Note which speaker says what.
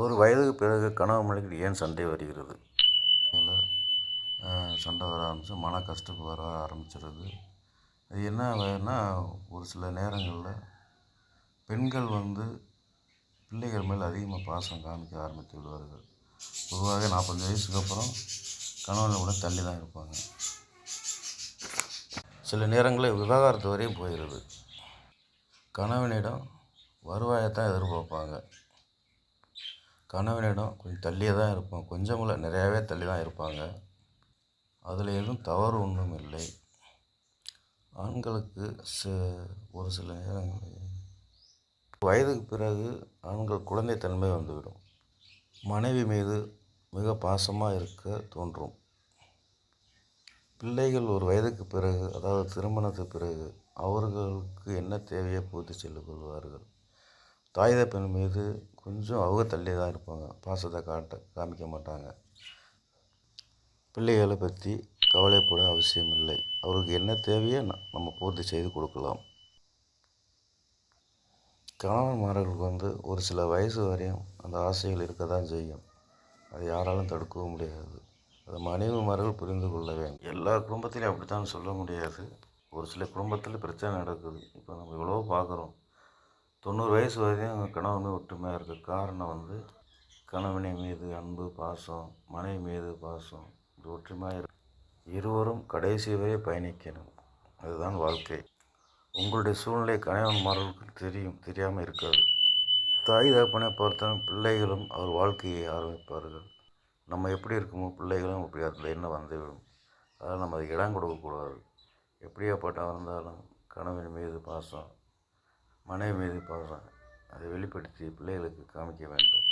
Speaker 1: ஒரு வயதுக்கு பிறகு கணவன் மனைவிக்கு ஏன் சண்டை வருகிறது? இல்லை, சண்டை வர ஆரம்பிச்சு மன கஷ்டம் வர ஆரம்பிச்சிருது. அது என்ன ஆகுதுன்னா, ஒரு சில நேரங்களில் பெண்கள் பிள்ளைகள் மேல் அதிகமாக பாசம் காமிக்க ஆரம்பித்து விடுவார்கள். பொதுவாக 45 வயசுக்கு அப்புறம் கணவனை கூட தள்ளி தான் இருப்பாங்க. சில நேரங்களில் விவாகரத்து வரையும் போயிடுது. கணவனிடம் வருவாயைத்தான் எதிர்பார்ப்பாங்க. கணவனிடம் கொஞ்சம் தள்ளியே தான் இருப்பாங்க, கொஞ்சம் இல்லை நிறையாவே தள்ளி தான் இருப்பாங்க. அதில் எதுவும் தவறு ஒன்றும் இல்லை. ஆண்களுக்கு ஒரு சில நேரங்களில் வயதுக்கு பிறகு ஆண்கள் குழந்தைத்தன்மை வந்துவிடும். மனைவி மீது மிக பாசமாக இருக்க தோன்றும். பிள்ளைகள் ஒரு வயதுக்கு பிறகு, அதாவது திருமணத்துக்கு பிறகு, அவர்களுக்கு என்ன தேவையோ பூர்த்தி செய்து கொள்வார்கள். தாய் தகப்பன் மீது கொஞ்சம் அவங்க தள்ளி தான் இருப்பாங்க, பாசத்தை காமிக்க மாட்டாங்க. பிள்ளைகளை பற்றி கவலைப்பட அவசியம் இல்லை. அவருக்கு என்ன தேவையோ நம்ம பூர்த்தி செய்து கொடுக்கலாம். கணவன்மார்களுக்கு ஒரு சில வயசு வரையும் அந்த ஆசைகள் இருக்க தான் செய்யும். அதை யாராலும் தடுக்கவும் முடியாது. அது மனைவிமார்கள் புரிந்து கொள்ள வேண்டும். எல்லா குடும்பத்திலையும் அப்படித்தான் சொல்ல முடியாது. ஒரு சில குடும்பத்தில் பிரச்சனை நடக்குது. இப்போ நம்ம இவ்வளோ பார்க்குறோம். 90 வயசு வரையும் கணவன் ஒற்றுமையாக இருக்க காரணம் கணவனை மீது அன்பு, பாசம், மனைவி மீது பாசம், இது ஒற்றுமையாக இருக்கு. இருவரும் கடைசி வரை பயணிக்கணும். அதுதான் வாழ்க்கை. உங்களுடைய சூழ்நிலை கணவன்மார்களுக்கு தெரியாமல் இருக்காது. தாய் தகப்பனை பொறுத்தவரை பிள்ளைகளும் அவர் வாழ்க்கையை ஆரம்பிப்பார்கள். நம்ம எப்படி இருக்குமோ பிள்ளைகளும் அப்படி அதில் என்ன வந்துவிடும். அதனால் நம்ம அதுக்கு இடம் கொடுக்கக்கூடாது. எப்படியாப்பட்ட இருந்தாலும் கணவன் மீது பாசம், மனைவி மீது பாசம், அதை வெளிப்படுத்தி பிள்ளைகளுக்கு காமிக்க வேண்டும்.